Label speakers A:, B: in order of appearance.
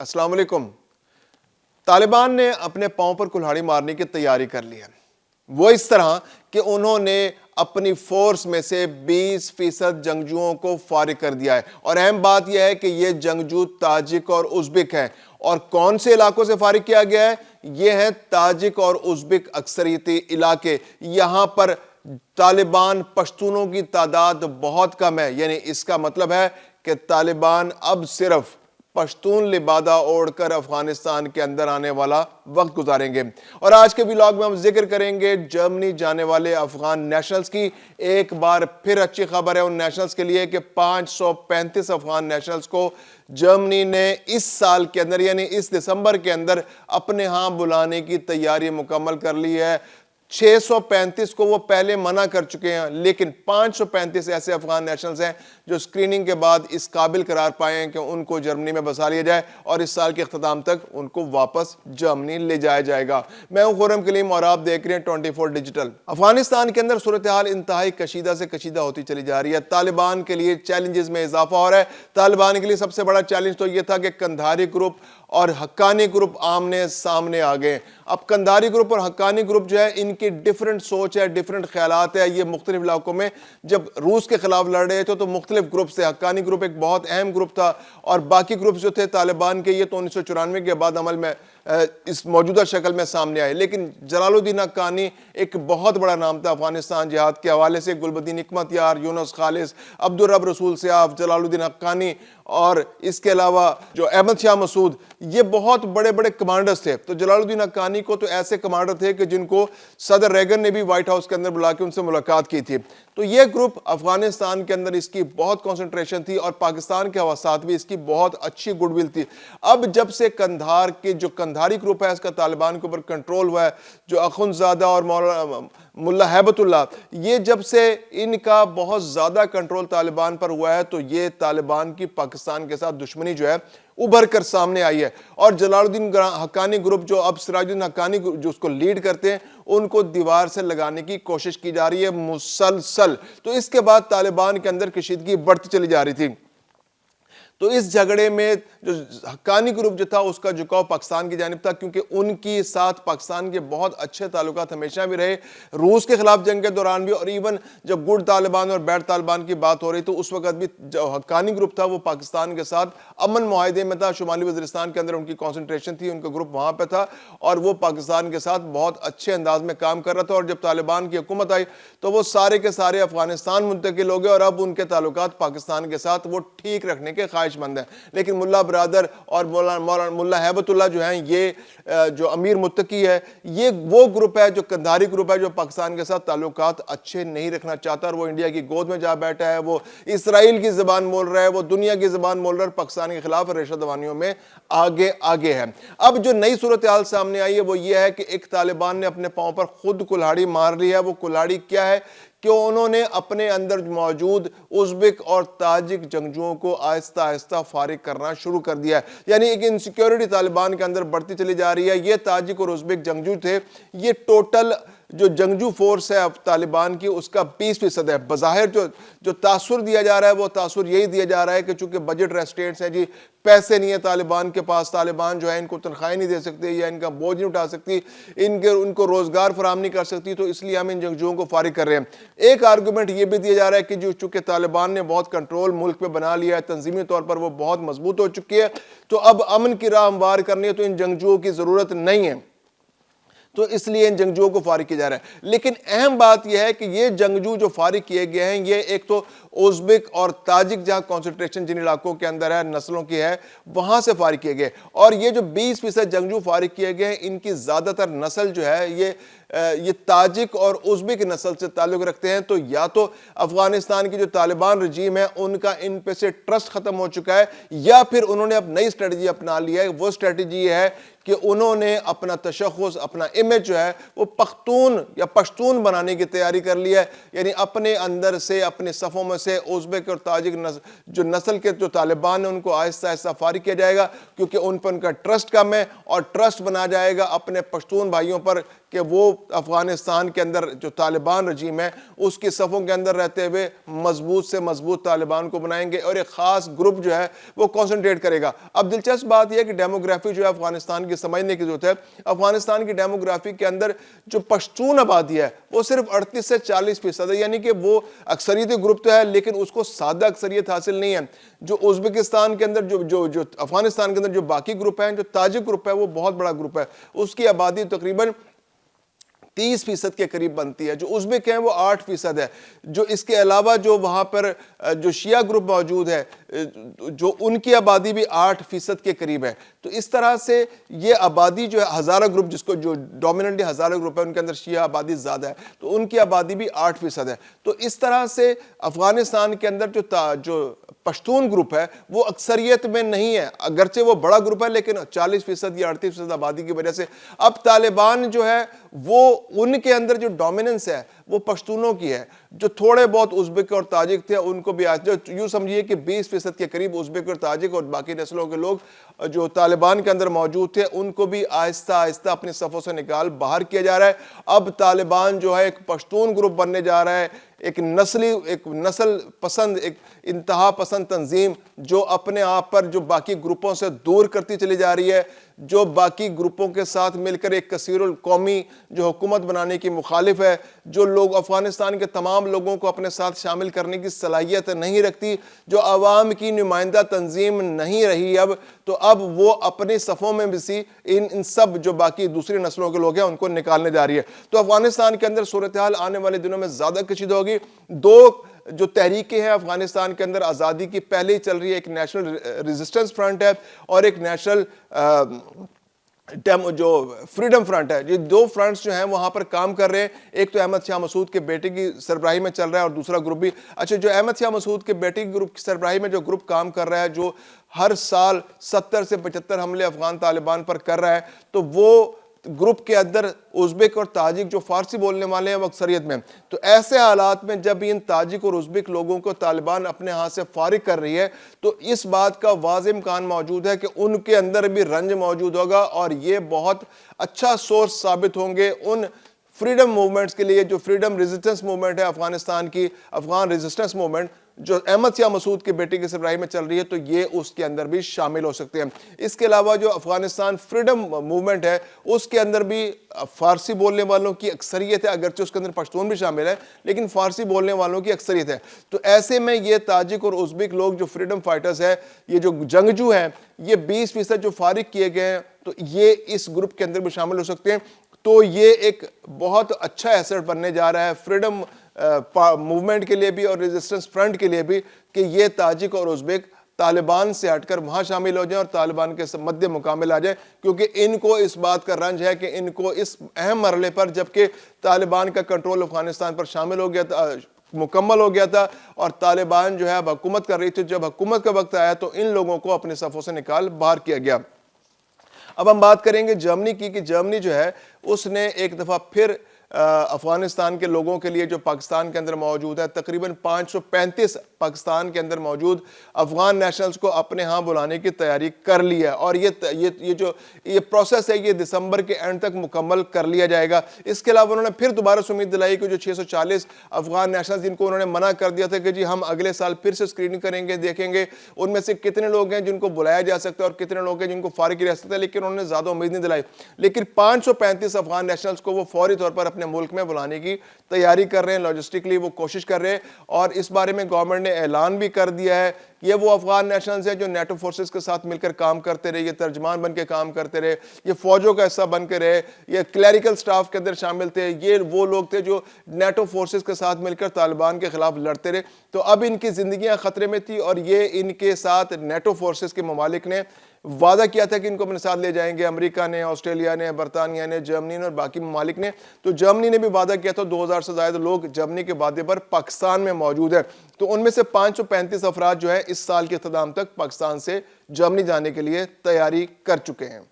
A: السلام علیکم۔ طالبان نے اپنے پاؤں پر کلہاڑی مارنے کی تیاری کر لی ہے، وہ اس طرح کہ انہوں نے اپنی فورس میں سے 20% جنگجوؤں کو فارغ کر دیا ہے، اور اہم بات یہ ہے کہ یہ جنگجو تاجک اور ازبک ہیں۔ اور کون سے علاقوں سے فارغ کیا گیا ہے؟ یہ ہیں تاجک اور ازبک اکثریتی علاقے۔ یہاں پر طالبان پشتونوں کی تعداد بہت کم ہے، یعنی اس کا مطلب ہے کہ طالبان اب صرف پشتون لبادہ اوڑھ کر افغانستان کے اندر آنے والا وقت گزاریں گے۔ اور آج کے ولاگ میں ہم ذکر کریں گے جرمنی جانے والے افغان نیشنلز کی۔ ایک بار پھر اچھی خبر ہے ان نیشنلز کے لیے کہ 535 افغان نیشنلز کو جرمنی نے اس سال کے اندر یعنی اس دسمبر کے اندر اپنے ہاں بلانے کی تیاری مکمل کر لی ہے۔ 635 کو وہ پہلے منع کر چکے ہیں، لیکن 535 ایسے افغان نیشنلز ہیں جو سکریننگ کے بعد اس قابل قرار پائے ہیں کہ ان کو جرمنی میں بسا لیا جائے اور اس سال کے اختتام تک ان کو واپس جرمنی لے جایا جائے گا۔ میں ہوں خرم کلیم اور آپ دیکھ رہے ہیں 24 ڈیجیٹل۔ افغانستان کے اندر صورتحال انتہائی کشیدہ سے کشیدہ ہوتی چلی جا رہی ہے۔ طالبان کے لیے چیلنجز میں اضافہ ہو رہا ہے۔ طالبان کے لیے سب سے بڑا چیلنج تو یہ تھا کہ قندھاری گروپ اور حقانی گروپ آمنے سامنے آ گئے۔ اب قندھاری گروپ اور حقانی گروپ جو ہے ان کی ڈیفرنٹ سوچ ہے، ڈیفرنٹ خیالات ہے۔ یہ مختلف علاقوں میں جب روس کے خلاف لڑ رہے تھے تو مختلف گروپ سے حقانی گروپ ایک بہت اہم گروپ تھا، اور باقی گروپس جو تھے طالبان کے یہ تو 1994 کے بعد عمل میں اس موجودہ شکل میں سامنے آئے۔ لیکن جلال الدین حقانی ایک بہت بڑا نام تھا افغانستان جہاد کے حوالے سے۔ گلبدین حکمت یار، یونس خالص، عبدالرب رسول سیاف، جلال الدین حقانی اور اس کے علاوہ جو احمد شاہ مسعود، یہ بہت بڑے بڑے کمانڈرز تھے۔ تو جلال الدین حقانی کو تو ایسے کمانڈر تھے کہ جن کو صدر ریگن نے بھی وائٹ ہاؤس کے اندر بلا کے ان سے ملاقات کی تھی۔ تو یہ گروپ افغانستان کے اندر اس کی بہت کنسنٹریشن تھی، اور پاکستان کے ساتھ بھی اس کی بہت اچھی گڈ ول تھی۔ اب جب سے قندھار کے جو قندھاری گروپ ہے اس کا طالبان کے اوپر کنٹرول ہوا ہے، جو اخندزادہ اور ملا ہیبت اللہ، یہ جب سے ان کا بہت زیادہ کنٹرول طالبان پر ہوا ہے تو یہ طالبان کی پاکستان کے ساتھ دشمنی جو ہے ابھر کر سامنے آئی ہے۔ اور جلال الدین حقانی گروپ جو اب سراج الدین حقانی جو اس کو لیڈ کرتے ہیں، ان کو دیوار سے لگانے کی کوشش کی جا رہی ہے مسلسل۔ تو اس کے بعد طالبان کے اندر کشیدگی بڑھتی چلی جا رہی تھی۔ تو اس جھگڑے میں جو حقانی گروپ جو تھا اس کا جھکاؤ پاکستان کی جانب تھا، کیونکہ ان کی ساتھ پاکستان کے بہت اچھے تعلقات ہمیشہ بھی رہے، روس کے خلاف جنگ کے دوران بھی، اور ایون جب گڈ طالبان اور بیڈ طالبان کی بات ہو رہی تو اس وقت بھی جو حقانی گروپ تھا وہ پاکستان کے ساتھ امن معاہدے میں تھا۔ شمالی وزیرستان کے اندر ان کی کنسنٹریشن تھی، ان کا گروپ وہاں پہ تھا، اور وہ پاکستان کے ساتھ بہت اچھے انداز میں کام کر رہا تھا۔ اور جب طالبان کی حکومت آئی تو وہ سارے کے سارے افغانستان منتقل ہو گئے، اور اب ان کے تعلقات پاکستان کے ساتھ وہ ٹھیک رکھنے کے خواہش مند ہیں۔ لیکن ملا برادر اور ملا ہیبت اللہ جو ہیں، یہ جو امیر متقی ہے، یہ وہ گروپ ہے جو قندھاری گروپ ہے جو پاکستان کے ساتھ تعلقات اچھے نہیں رکھنا چاہتا، اور وہ انڈیا کی گود میں جا بیٹھا ہے، وہ اسرائیل کی زبان بول رہا ہے، وہ دنیا کی زبان بول رہا ہے، اور پاکستان کے خلاف ریشہ دوانیوں میں آگے ہے۔ اب جو نئی صورتحال سامنے آئی ہے وہ یہ ہے کہ ایک طالبان نے اپنے پاؤں پر خود کلہاڑی مار لی ہے۔ وہ کلہاڑی کیا ہے کہ انہوں نے اپنے اندر موجود ازبک اور تاجک جنگجوؤں کو آہستہ آہستہ فارغ کرنا شروع کر دیا ہے۔ یعنی ایک انسیکیورٹی طالبان کے اندر بڑھتی چلی جا رہی ہے۔ یہ تاجک اور ازبک جنگجو تھے، یہ ٹوٹل جو جنگجو فورس ہے طالبان کی اس کا 20% ہے۔ بظاہر جو تاثر دیا جا رہا ہے وہ تاثر یہی دیا جا رہا ہے کہ چونکہ بجٹ ریسٹرینٹس ہیں، جی پیسے نہیں ہیں طالبان کے پاس، طالبان جو ہے ان کو تنخواہیں نہیں دے سکتے یا ان کا بوجھ نہیں اٹھا سکتی، ان کو روزگار فراہم نہیں کر سکتی، تو اس لیے ہم ان جنگجوؤں کو فارغ کر رہے ہیں۔ ایک آرگومنٹ یہ بھی دیا جا رہا ہے کہ جو چونکہ طالبان نے بہت کنٹرول ملک پہ بنا لیا ہے، تنظیمی طور پر وہ بہت مضبوط ہو چکی ہے، تو اب امن کی راہ ہموار کرنی ہے تو ان جنگجوؤں کی ضرورت نہیں ہے، تو اس لیے ان جنگجوؤں کو فارغ کیا جا رہا ہے۔ لیکن اہم بات یہ ہے کہ یہ جنگجو جو فارغ کیے گئے ہیں، یہ ایک تو ازبک اور تاجک جہاں کنسنٹریشن جن علاقوں کے اندر ہے، نسلوں کی ہے، وہاں سے فارغ کیے گئے، اور یہ جو 20% جنگجو فارغ کیے گئے ہیں ان کی زیادہ تر نسل جو ہے یہ تاجک اور ازبک نسل سے تعلق رکھتے ہیں۔ تو یا تو افغانستان کی جو طالبان رجیم ہے ان کا ان پہ سے ٹرسٹ ختم ہو چکا ہے، یا پھر انہوں نے اب نئی سٹریٹجی اپنا لیا ہے۔ وہ سٹریٹجی یہ ہے کہ انہوں نے اپنا تشخص، اپنا امیج جو ہے وہ پختون یا پشتون بنانے کی تیاری کر لی ہے، یعنی اپنے اندر سے اپنے صفوں میں سے ازبک اور تاجک جو نسل کے جو طالبان ہیں ان کو آہستہ آہستہ فارغ کیا جائے گا، کیونکہ ان پر ان کا ٹرسٹ کم ہے، اور ٹرسٹ بنا جائے گا اپنے پشتون بھائیوں پر کہ وہ افغانستان کے اندر جو طالبان رجیم ہے اس کی صفوں کے اندر رہتے ہوئے مضبوط سے مضبوط طالبان کو بنائیں گے، اور ایک خاص گروپ جو ہے وہ کانسنٹریٹ کرے گا۔ اب دلچسپ بات یہ ہے کہ ڈیموگرافی جو ہے افغانستان کی سمجھنے کی ضرورت ہے۔ افغانستان کی ڈیموگرافی کے اندر جو پشتون آبادی ہے وہ صرف 38 سے 40% ہے، یعنی کہ وہ اکثریتی گروپ تو ہے لیکن اس کو سادہ اکثریت حاصل نہیں ہے۔ جو ازبکستان کے اندر جو افغانستان کے اندر جو باقی گروپ ہیں، جو تاجک گروپ ہے وہ بہت بڑا گروپ ہے، اس کی آبادی تقریباً 30% کے قریب بنتی ہے۔ جو ازبک ہیں وہ 8% ہے۔ جو اس کے علاوہ جو وہاں پر جو شیعہ گروپ موجود ہے جو ان کی آبادی بھی 8% کے قریب ہے۔ تو اس طرح سے یہ آبادی جو ہے ہزارہ گروپ، جس کو جو ڈومیننٹلی ہزارہ گروپ ہے ان کے اندر شیعہ آبادی زیادہ ہے، تو ان کی آبادی بھی 8% ہے۔ تو اس طرح سے افغانستان کے اندر جو پشتون گروپ ہے وہ اکثریت میں نہیں ہے، اگرچہ وہ بڑا گروپ ہے لیکن 40% یا 38% آبادی کی وجہ سے اب طالبان جو ہے وہ ان کے اندر جو ڈومیننس ہے وہ پشتونوں کی ہے۔ جو تھوڑے بہت ازبک اور تاجک تھے ان کو بھی یوں سمجھیے کہ 20% کے قریب ازبک اور تاجک اور باقی نسلوں کے لوگ جو طالبان کے اندر موجود تھے ان کو بھی آہستہ آہستہ اپنی صفوں سے نکال باہر کیا جا رہا ہے۔ اب طالبان جو ہے ایک پشتون گروپ بننے جا رہا ہے، ایک نسل پسند، ایک انتہا پسند تنظیم جو اپنے آپ پر جو باقی گروپوں سے دور کرتی چلی جا رہی ہے، جو باقی گروپوں کے ساتھ مل کر ایک کثیر القومی جو حکومت بنانے کی مخالف ہے، جو لوگ افغانستان کے تمام لوگوں کو اپنے ساتھ شامل کرنے کی صلاحیت نہیں رکھتی، جو عوام کی نمائندہ تنظیم نہیں رہی اب، تو اب وہ اپنی صفوں میں بھی ان سب جو باقی دوسری نسلوں کے لوگ ہیں ان کو نکالنے جا رہی ہے۔ تو افغانستان کے اندر صورتحال آنے والے دنوں میں زیادہ کشیدہ ہوگی۔ دو جو تحریکیں ہیں افغانستان کے اندر آزادی کی پہلے ہی چل رہی ہے، ایک نیشنل ریزسٹنس فرنٹ ہے اور ایک نیشنل جو فریڈم فرنٹ ہے۔ یہ دو فرنٹس جو ہیں وہاں پر کام کر رہے ہیں۔ ایک تو احمد شاہ مسعود کے بیٹے کی سربراہی میں چل رہا ہے اور دوسرا گروپ بھی جو احمد شاہ مسعود کے بیٹے کی گروپ کی سربراہی میں جو گروپ کام کر رہا ہے، جو ہر سال 70 سے 75 حملے افغان طالبان پر کر رہا ہے، تو وہ گروپ کے اندر ازبک اور تاجک جو فارسی بولنے والے ہیں وہ اکثریت میں۔ تو ایسے حالات میں جب ان تاجک اور ازبک لوگوں کو طالبان اپنے ہاتھ سے فارغ کر رہی ہے تو اس بات کا واضح امکان موجود ہے کہ ان کے اندر بھی رنج موجود ہوگا، اور یہ بہت اچھا سورس ثابت ہوں گے ان فریڈم موومنٹس کے لیے جو فریڈم ریزسٹنس موومنٹ ہے افغانستان کی، افغان ریزسٹنس موومنٹ جو احمد شاہ مسعود کے بیٹے کی سربراہی میں چل رہی ہے، تو یہ اس کے اندر بھی شامل ہو سکتے ہیں۔ اس کے علاوہ جو افغانستان فریڈم موومنٹ ہے اس کے اندر بھی فارسی بولنے والوں کی اکثریت ہے، اگرچہ اس کے اندر پشتون بھی شامل ہے لیکن فارسی بولنے والوں کی اکثریت ہے۔ تو ایسے میں یہ تاجک اور ازبک لوگ جو فریڈم فائٹرز ہیں، یہ جو جنگجو ہیں، یہ 20% جو فارغ کیے گئے ہیں تو یہ اس گروپ کے اندر بھی شامل ہو سکتے ہیں۔ تو یہ ایک بہت اچھا ایسٹ بننے جا رہا ہے فریڈم موومنٹ کے لیے بھی اور ریزسٹنس فرنٹ کے لیے بھی کہ یہ تاجک اور ازبک طالبان سے ہٹ کر وہاں شامل ہو جائیں اور طالبان کے مد مقابل آ جائیں، کیونکہ ان کو اس بات کا رنج ہے کہ ان کو اس اہم مرحلے پر جبکہ طالبان کا کنٹرول افغانستان پر شامل ہو گیا تھا، مکمل ہو گیا تھا اور طالبان جو ہے اب حکومت کر رہی تھی، جب حکومت کا وقت آیا تو ان لوگوں کو اپنے صفوں سے نکال باہر کیا گیا۔ اب ہم بات کریں گے جرمنی کی کہ جرمنی جو ہے اس نے ایک دفعہ پھر افغانستان کے لوگوں کے لیے جو پاکستان کے اندر موجود ہے تقریباً 535 پاکستان کے اندر موجود افغان نیشنلز کو اپنے ہاں بلانے کی تیاری کر لی ہے، اور یہ پروسیس ہے یہ دسمبر کے اینڈ تک مکمل کر لیا جائے گا۔ اس کے علاوہ انہوں نے پھر دوبارہ سے امید دلائی کہ جو 640 افغان نیشنلز جن کو انہوں نے منع کر دیا تھا کہ جی ہم اگلے سال پھر سے اسکریننگ کریں گے، دیکھیں گے ان میں سے کتنے لوگ ہیں جن کو بلایا جا سکتا ہے اور کتنے لوگ ہیں جن کو فارغ کیا جا سکتا ہے، لیکن انہوں نے زیادہ امید نہیں دلائی۔ لیکن 535 افغان نیشنلز کو وہ فوری طور پر اپنے ملک میں بلانے کی تیاری کر رہے ہیں، لاجسٹکلی وہ کوشش کر رہے ہیں، اور اس بارے میں گورنمنٹ نے اعلان بھی کر دیا ہے۔ یہ وہ افغان نیشنلز ہیں جو نیٹو فورسز کے ساتھ مل کر کام کرتے رہے، یہ ترجمان بن کے کام کرتے رہے، یہ فوجوں کا حصہ بن کے رہے، یہ کلیریکل سٹاف کے اندر شامل تھے، یہ وہ لوگ تھے جو نیٹو فورسز کے ساتھ مل کر طالبان کے خلاف لڑتے رہے۔ تو اب ان کی زندگیاں خطرے میں تھی اور یہ ان کے ساتھ نیٹو فورسز کے ممالک نے وعدہ کیا تھا کہ ان کو اپنے ساتھ لے جائیں گے، امریکہ نے، آسٹریلیا نے، برطانیہ نے، جرمنی نے اور باقی ممالک نے۔ تو جرمنی نے بھی وعدہ کیا تھا، 2000 سے زائد لوگ جرمنی کے وعدے پر پاکستان میں موجود ہیں۔ تو ان میں سے 535 افراد جو ہے اس سال کے اختتام تک پاکستان سے جرمنی جانے کے لیے تیاری کر چکے ہیں۔